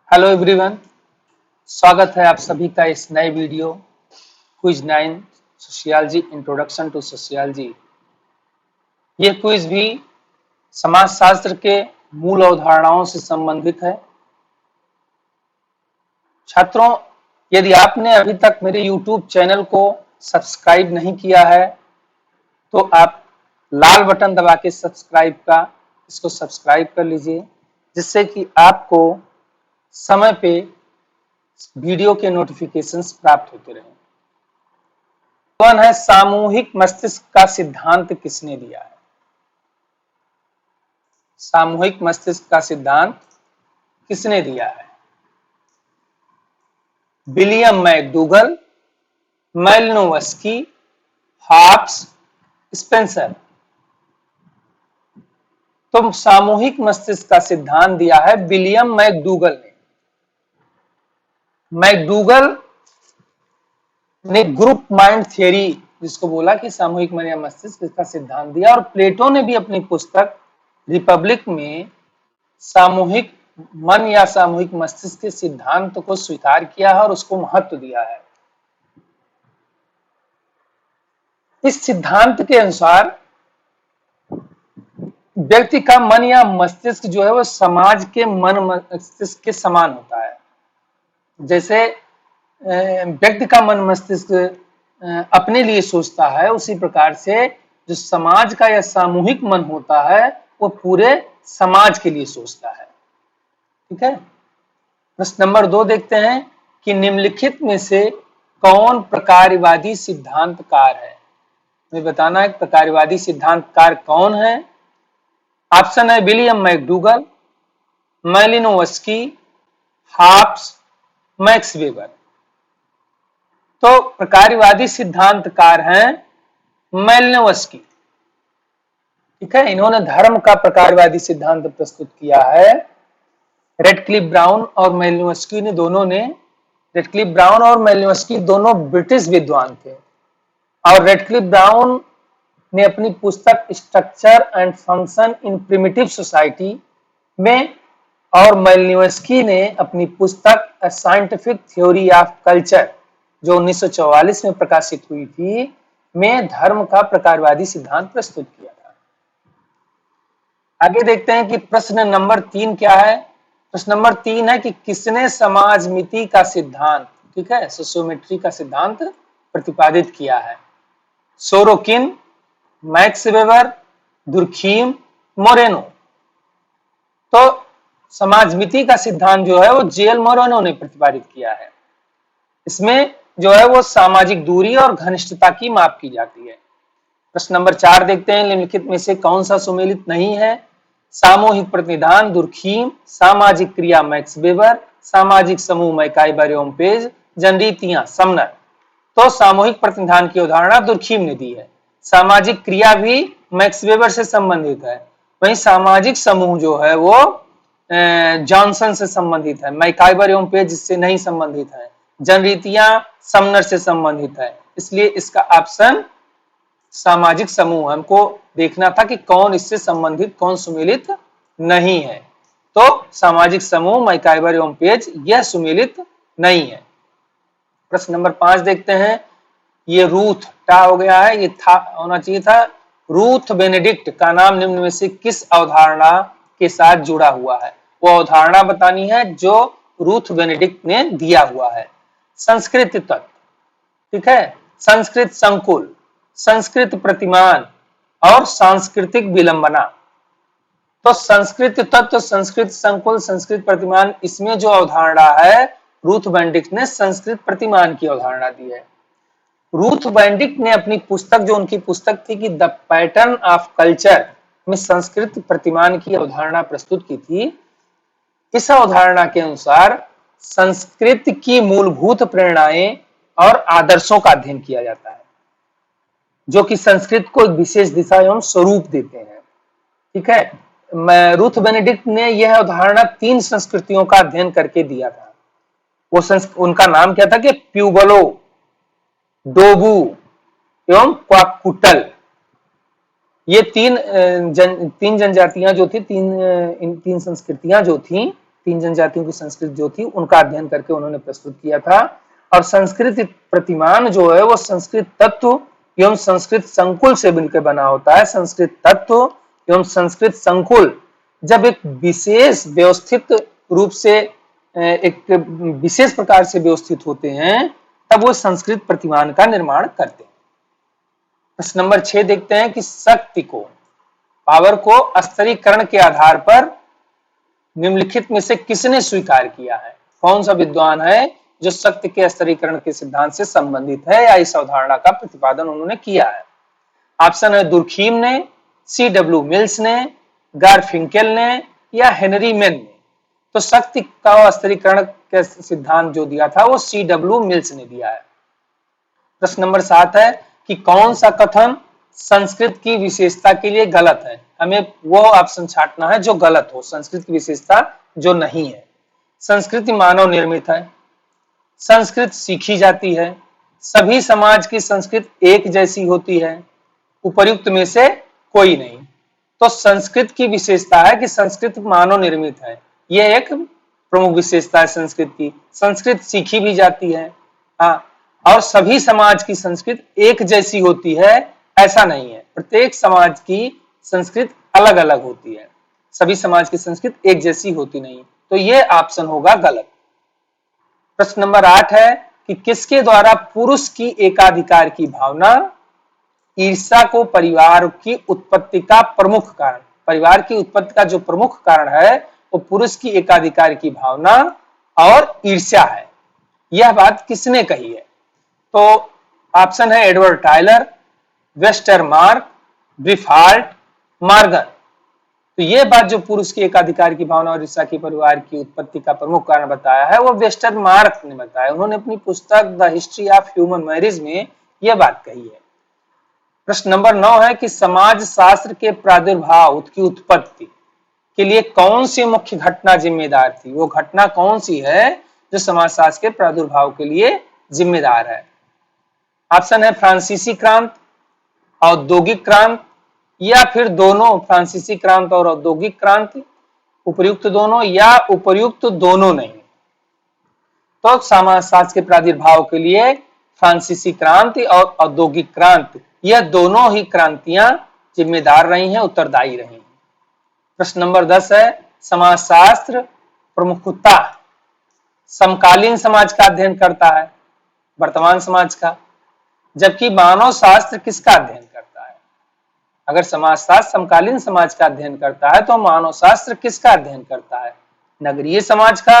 Hello everyone, स्वागत है आप सभी का इस नए video quiz 9 sociology introduction to sociology. ये क्विज भी समाजशास्त्र के मूल अवधारणाओं से संबंधित है। छात्रों, यदि आपने अभी तक मेरे YouTube चैनल को सब्सक्राइब नहीं किया है तो आप लाल बटन दबा के इसको सब्सक्राइब कर लीजिए, जिससे कि आपको समय पे वीडियो के नोटिफिकेशंस प्राप्त होते रहें। कौन है सामूहिक मस्तिष्क का सिद्धांत किसने दिया है? सामूहिक मस्तिष्क का सिद्धांत किसने दिया है? William McDougall, Malinowski, Hobbes, Spencer. तो सामूहिक मस्तिष्क का सिद्धांत दिया है विलियम मैकडूगल ने। मैकडूगल ने ग्रुप माइंड थ्योरी जिसको बोला कि सामूहिक मन या मस्तिष्क, इसका सिद्धांत दिया। और प्लेटो ने भी अपनी पुस्तक रिपब्लिक में सामूहिक मन या सामूहिक मस्तिष्क के सिद्धांत को स्वीकार किया है और उसको महत्व दिया है। इस सिद्धांत के अनुसार व्यक्ति का मन या मस्तिष्क जो है वो समाज के मन मस्तिष्क के समान होता है। जैसे व्यक्ति का मन मस्तिष्क अपने लिए सोचता है, उसी प्रकार से जो समाज का या सामूहिक मन होता है वो पूरे समाज के लिए सोचता है। ठीक है। प्रश्न नंबर 2 देखते हैं कि निम्नलिखित में से कौन प्रकारवादी सिद्धांतकार है? हमें बताना है प्रकारवादी सिद्धांतकार कौन है। ऑप्शन है William McDougall, Malinowski, Hobbes, Max Weber. तो प्रकारवादी सिद्धांतकार हैं मैलिनोवस्की। ठीक है, इन्होंने धर्म का प्रकारवादी सिद्धांत प्रस्तुत किया है। रेडक्लिफ ब्राउन और मैलिनोवस्की ने रेडक्लिफ ब्राउन और मैलिनोवस्की दोनों ब्रिटिश विद्वान थे। और रेडक्लिफ ब्राउन ने अपनी पुस्तक structure and function in primitive society में और मैलिनोवस्की ने अपनी पुस्तक a scientific theory of culture जो 1944 में प्रकाशित हुई थी में धर्म का प्रकारवादी सिद्धांत प्रस्तुत किया था। आगे देखते हैं कि प्रश्न नंबर 3 क्या है। प्रश्न नंबर 3 है कि किसने समाजमिति का सिद्धांत, ठीक है, सोशियोमेट्री का सिद्धांत प्रतिपादित किया है? Sorokin, max weber, Durkheim, Moreno. तो समाजमिति का सिद्धांत जो है वो जेएल मोरेनो ने प्रतिपादित किया है। इसमें जो है वो सामाजिक दूरी और घनिष्ठता की माप की जाती है। प्रश्न नंबर 4 देखते हैं, निम्नलिखित में से कौन सा सुमेलित नहीं है? सामूहिक प्रतिनिधान दुर्खीम, सामाजिक क्रिया मैक्स वेबर, सामाजिक समूह मैकाइबर एवं पेज, जनरीतियां समनर। तो सामूहिक प्रतिनिधान की अवधारणा दुर्खीम ने दी है। सामाजिक क्रिया भी मैक्स वेबर से संबंधित है। वहीं सामाजिक समूह जो है वो जॉनसन से संबंधित है। मैकाइबर एवं पेज इससे नहीं संबंधित है। जनरीतियां समनर से संबंधित है। इसलिए इसका ऑप्शन सामाजिक समूह, हमको देखना था कि कौन इससे संबंधित कौन सुमेलित नहीं है। तो सामाजिक समूह मैकाइबर एवं पेज यह सुमेलित नहीं है। प्रश्न नंबर 5 देखते हैं, ये रूथ टा हो गया है, ये था होना चाहिए था। रूथ बेनेडिक्ट का नाम निम्न में से किस अवधारणा के साथ जुड़ा हुआ है? वो अवधारणा बतानी है जो रूथ बेनेडिक्ट ने दिया हुआ है। संस्कृत तत्व, ठीक है, संस्कृत संकुल, संस्कृत प्रतिमान और सांस्कृतिक विलंबना। तो संस्कृत तत्व, संस्कृत संकुल, संस्कृत प्रतिमान, इसमें जो अवधारणा है रूथ बेनेडिक्ट ने संस्कृत प्रतिमान की अवधारणा दी है। रूथ बेनेडिक्ट ने अपनी पुस्तक, जो उनकी पुस्तक थी कि द पैटर्न ऑफ कल्चर, में संस्कृत प्रतिमान की अवधारणा प्रस्तुत की थी। इस अवधारणा के अनुसार संस्कृत की मूलभूत प्रेरणाएं और आदर्शों का अध्ययन किया जाता है, जो कि संस्कृत को एक विशेष दिशा एवं स्वरूप देते हैं। ठीक है, रूथ बेनेडिक्ट ने यह अवधारणा 3 संस्कृतियों का अध्ययन करके दिया था। वो उनका नाम क्या था कि प्यूबलो, डोबू एवं क्वाकुटल। ये तीन जनजातियां जो थी, तीन संस्कृतियां जो थी, तीन जनजातियों की संस्कृति जो थी उनका अध्ययन करके उन्होंने प्रस्तुत किया था। और संस्कृत प्रतिमान जो है वो संस्कृत तत्व एवं संस्कृत संकुल से मिलकर बना होता है। संस्कृत तत्व एवं संस्कृत संकुल जब एक विशेष व्यवस्थित रूप से एक विशेष प्रकार से व्यवस्थित होते हैं तब वो संस्कृत प्रतिमान का निर्माण करते हैं। प्रश्न नंबर 6 देखते हैं कि शक्ति को, पावर को स्तरीकरण के आधार पर निम्नलिखित में से किसने स्वीकार किया है? कौन सा विद्वान है जो शक्ति के स्तरीकरण के सिद्धांत से संबंधित है या इस अवधारणा का प्रतिपादन उन्होंने किया है? ऑप्शन है दुर्खीम ने, C.W. मिल्स ने, गारफिंकेल ने या हेनरी मैन ने। तो शक्ति का स्तरीकरण के सिद्धांत जो दिया था वो C.W. मिल्स ने दिया है। प्रश्न नंबर 7 है कि कौन सा कथन संस्कृत की विशेषता के लिए गलत है? हमें वो ऑप्शन छांटना है जो गलत हो, संस्कृत की विशेषता जो नहीं है। संस्कृति मानव निर्मित है, संस्कृत सीखी जाती है, सभी समाज की संस्कृत एक जैसी होती है, उपर्युक्त में से कोई नहीं। तो संस्कृत की विशेषता है कि संस्कृत मानव निर्मित है, यह एक प्रमुख विशेषता है संस्कृत की। संस्कृत सीखी भी जाती है, हाँ, और सभी समाज की संस्कृत एक जैसी होती है ऐसा नहीं है, प्रत्येक समाज की संस्कृत अलग अलग होती है, सभी समाज की संस्कृत एक जैसी होती नहीं। तो ये ऑप्शन होगा गलत। प्रश्न नंबर 8 है कि किसके द्वारा पुरुष की एकाधिकार की भावना ईर्ष्या को परिवार की उत्पत्ति का प्रमुख कारण, परिवार की उत्पत्ति का जो प्रमुख कारण है वो पुरुष की एकाधिकार की भावना और ईर्ष्या है। यह बात किसने कही है? तो ऑप्शन है एडवर्ड टायलर, वेस्टरमार्क, ब्रिफाल्ट, मार्गन। तो यह बात जो पुरुष की एकाधिकार की भावना और ईर्ष्या की परिवार की उत्पत्ति का प्रमुख कारण बताया है वो वेस्टरमार्क ने बताया। उन्होंने अपनी पुस्तक the history of human marriage में यह बात कही है। प्रश्न नंबर 9 है कि समाज शास्त्र के प्रादुर्भाव की उत्पत्ति के लिए कौन सी मुख्य घटना जिम्मेदार थी? वो घटना कौन सी है जो समाज शास्त्र के प्रादुर्भाव के लिए जिम्मेदार है? ऑप्शन है फ्रांसीसी क्रांति, औद्योगिक क्रांति या फिर दोनों, फ्रांसीसी क्रांति और औद्योगिक क्रांति, उपर्युक्त दोनों या उपर्युक्त दोनों नहीं। तो समाज शास्त्र के प्रादुर्भाव के लिए फ्रांसीसी क्रांति और औद्योगिक क्रांति यह दोनों ही क्रांतियां जिम्मेदार रही हैं, उत्तरदायी रही हैं। प्रश्न नंबर 10 है समाजशास्त्र प्रमुखता समकालीन समाज का अध्ययन करता है, वर्तमान समाज का, जबकि मानव शास्त्र किसका अध्ययन करता है? अगर समाजशास्त्र समकालीन समाज का अध्ययन करता है तो मानव शास्त्र किसका अध्ययन करता है? नगरीय समाज का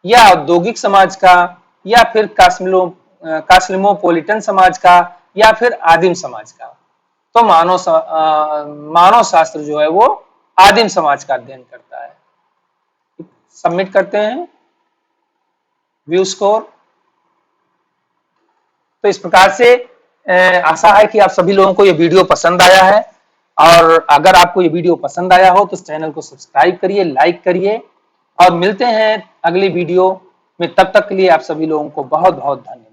या औद्योगिक समाज का या फिर कास्मियोपोलिटन समाज का या फिर आदिम समाज का? तो मानव शास्त्र जो है वो आदिम समाज का अध्ययन करता है। सबमिट करते हैं व्यू स्कोर। तो इस प्रकार से आशा है कि आप सभी लोगों को ये वीडियो पसंद आया है, और अगर आपको ये वीडियो पसंद आया हो तो इस चैनल को सब्सक्राइब करिए, लाइक करिए, और मिलते हैं अगली वीडियो में। तब तक के लिए आप सभी लोगों को बहुत बहुत धन्यवाद।